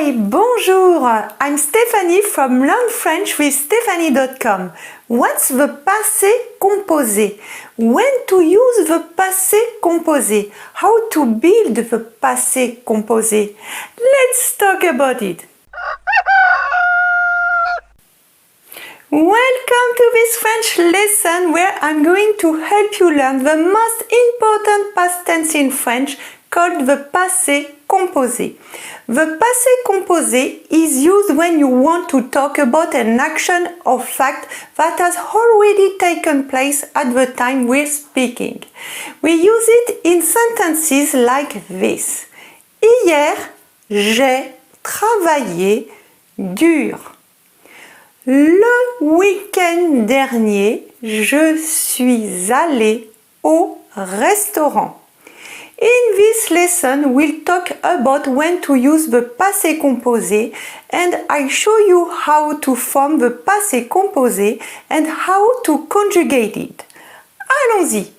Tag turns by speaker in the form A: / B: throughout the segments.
A: Hi, bonjour, I'm Stéphanie from learnfrenchwithstephanie.com. What's the passé composé? When to use the passé composé? How to build the passé composé? Let's talk about it. Welcome to this French lesson where I'm going to help you learn the most important past tense in French called the passé composé. The passé composé is used when you want to talk about an action or fact that has already taken place at the time we're speaking. We use it in sentences like this. Hier, j'ai travaillé dur. Le week-end dernier, je suis allé au restaurant. In this lesson, we'll talk about when to use the passé composé and I show you how to form the passé composé and how to conjugate it. Allons-y!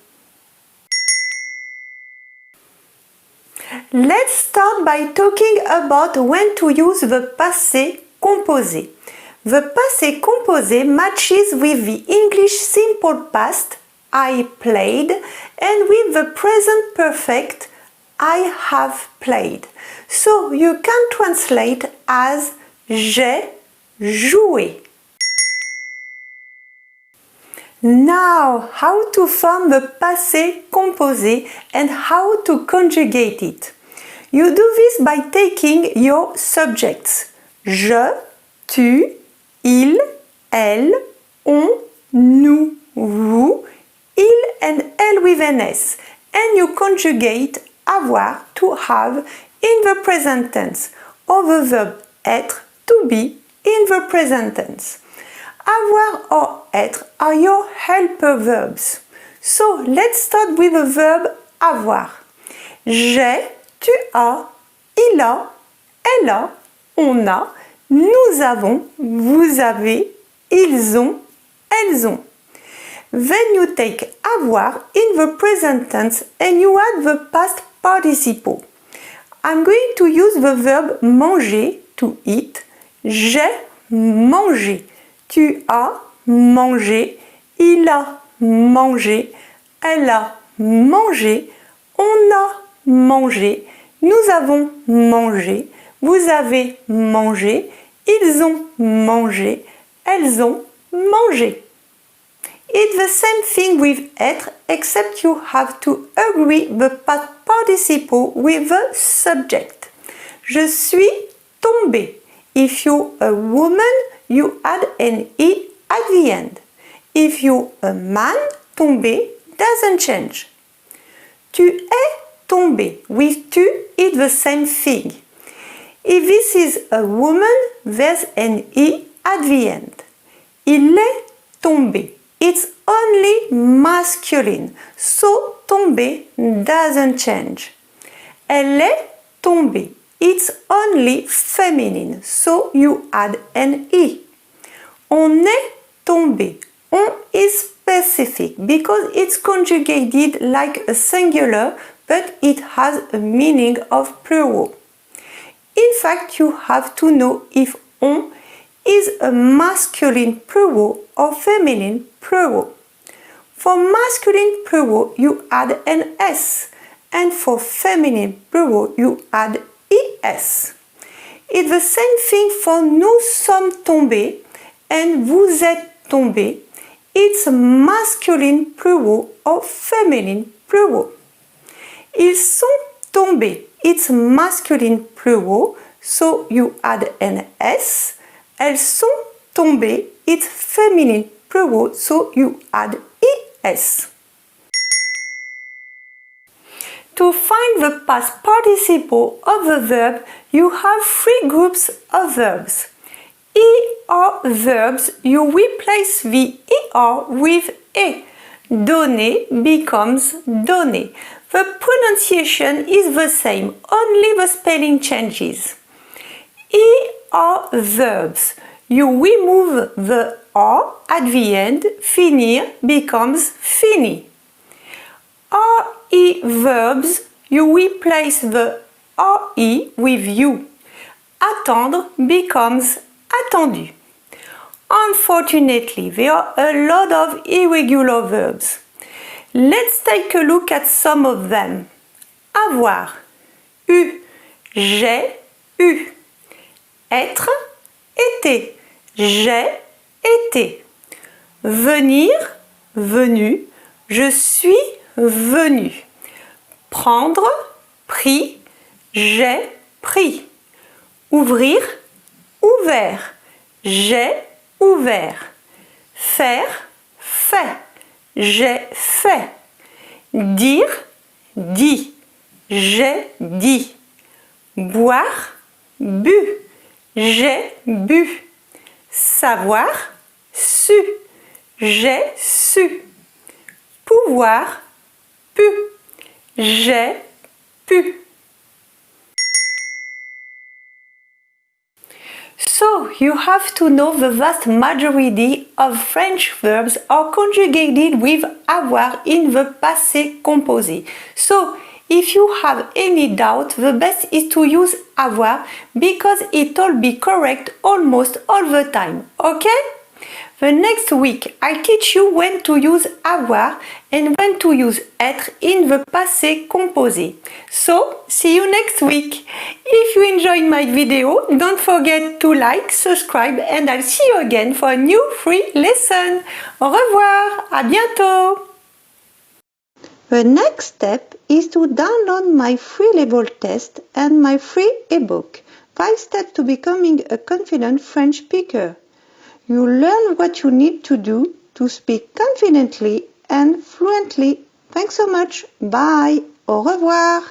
A: Let's start by talking about when to use the passé composé. The passé composé matches with the English simple past, I played, and with the present perfect, I have played. So you can translate as j'ai joué. Now, how to form the passé composé and how to conjugate it. You do this by taking your subjects. Je, tu, il, elle, on, nous, vous, il and elle with an S, and you conjugate avoir to have in the present tense, or the verb être to be in the present tense. Avoir or être are your helper verbs. So let's start with the verb avoir. J'ai, tu as, il a, elle a, on a, nous avons, vous avez, ils ont, elles ont. Then you take avoir in the present tense and you add the past participle. I'm going to use the verb manger, to eat. J'ai mangé. Tu as mangé. Il a mangé. Elle a mangé. On a mangé. Nous avons mangé. Vous avez mangé. Ils ont mangé. Elles ont mangé. It's the same thing with être, except you have to agree the past participle with the subject. Je suis tombée. If you're a woman, you add an E at the end. If you're a man, tombé doesn't change. Tu es tombé. With tu, it's the same thing. If this is a woman, there's an E at the end. Il est tombé. It's only masculine, so tombé doesn't change. Elle est tombée. It's only feminine, so you add an E. On est tombé. On is specific because it's conjugated like a singular, but it has a meaning of plural. In fact, you have to know if on is a masculine plural or feminine plural. For masculine plural, you add an S, and for feminine plural, you add ES. It's the same thing for nous sommes tombés and vous êtes tombés. It's masculine plural or feminine plural. Ils sont tombés. It's masculine plural, so you add an S. Elles sont tombées. It's feminine plural, so you add ES. To find the past participle of the verb, you have three groups of verbs. ER verbs, you replace the ER with E. Donner becomes donné. The pronunciation is the same, only the spelling changes. ER verbs, you remove the R at the end, finir becomes fini. RE verbs, you replace the RE with you. attendre becomes attendu. Unfortunately, there are a lot of irregular verbs. Let's take a look at some of them. Avoir, eu, j'ai, eu. Être, été, j'ai été. Venir, venu, je suis venu. Prendre, pris, j'ai pris. Ouvrir, ouvert, j'ai ouvert. Faire, fait, j'ai fait. Dire, dit, j'ai dit. Boire, bu, j'ai bu. Savoir, su, j'ai su. Pouvoir, pu, j'ai pu. So, you have to know the vast majority of French verbs are conjugated with avoir in the passé composé. So, if you have any doubt, the best is to use avoir because it'll be correct almost all the time, okay? The next week, I teach you when to use avoir and when to use être in the passé composé. So, see you next week. If you enjoyed my video, don't forget to like, subscribe, and I'll see you again for a new free lesson. Au revoir, à bientôt. The next step is to download my free level test and my free ebook, 5 Steps to Becoming a Confident French Speaker. You learn what you need to do to speak confidently and fluently. Thanks so much. Bye. Au revoir.